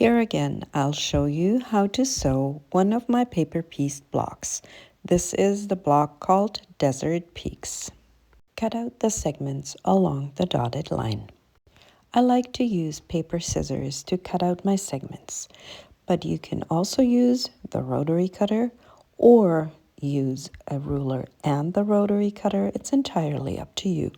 Here again, I'll show you how to sew one of my paper piece blocks. This is the block called Desert Peaks. Cut out the segments along the dotted line. I like to use paper scissors to cut out my segments, but you can also use the rotary cutter or use a ruler and the rotary cutter. It's entirely up to you.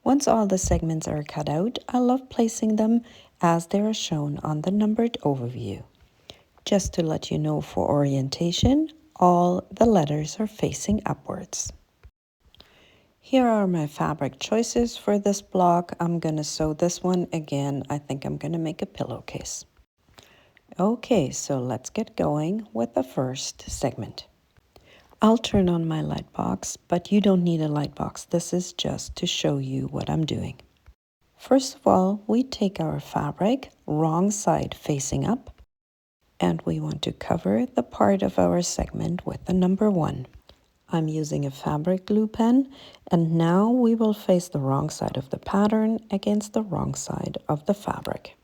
Once all the segments are cut out, I love placing them as they are shown on the numbered overview. Just to let you know for orientation, all the letters are facing upwards. Here are my fabric choices for this block. I'm going to sew this one again. I think I'm going to make a pillowcase. Okay, so let's get going with the first segment. I'll turn on my light box, but you don't need a light box. This is just to show you what I'm doing. First of all, we take our fabric, wrong side facing up, and we want to cover the part of our segment with the number 1. I'm using a fabric glue pen, and now we will face the wrong side of the pattern against the wrong side of the fabric.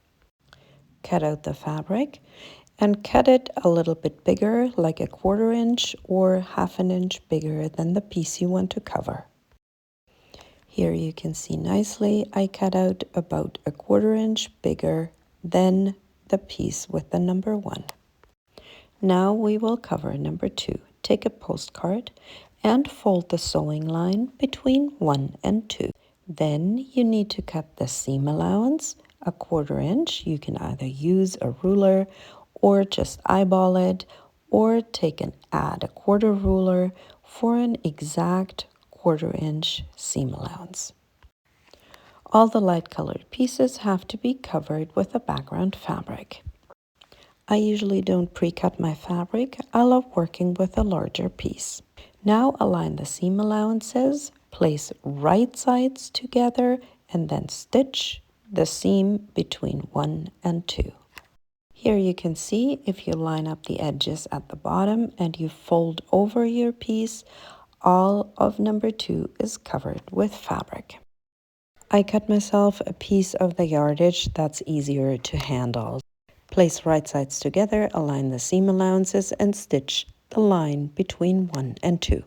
Cut out the fabric and cut it a little bit bigger, like a 1/4 inch or 1/2 inch bigger than the piece you want to cover. Here you can see nicely I cut out about a 1/4 inch bigger than the piece with the number 1. Now we will cover number 2. Take a postcard and fold the sewing line between 1 and 2. Then you need to cut the seam allowance a 1/4 inch. You can either use a ruler or just eyeball it, or add a 1/4 ruler for an exact 1/4 inch seam allowance. All the light colored pieces have to be covered with a background fabric. I usually don't pre-cut my fabric. I love working with a larger piece. Now align the seam allowances, place right sides together, and then stitch the seam between 1 and 2. Here you can see if you line up the edges at the bottom and you fold over your piece, all of number 2 is covered with fabric. I cut myself a piece of the yardage that's easier to handle. Place right sides together, align the seam allowances, and stitch the line between 1 and 2.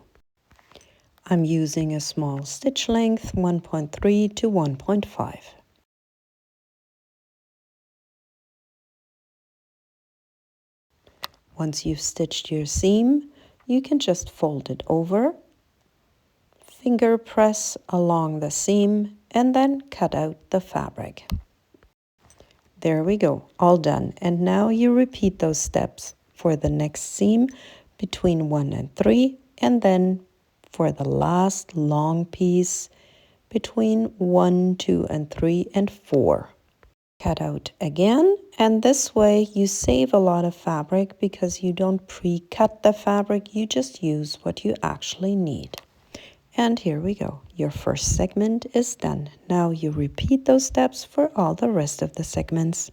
I'm using a small stitch length, 1.3 to 1.5. Once you've stitched your seam, you can just fold it over, finger press along the seam, and then cut out the fabric. There we go, all done. And now you repeat those steps for the next seam between 1 and 3, and then for the last long piece between 1, 2, and 3, and 4. Cut out again, and this way you save a lot of fabric because you don't pre-cut the fabric, you just use what you actually need. And here we go, your first segment is done. Now you repeat those steps for all the rest of the segments.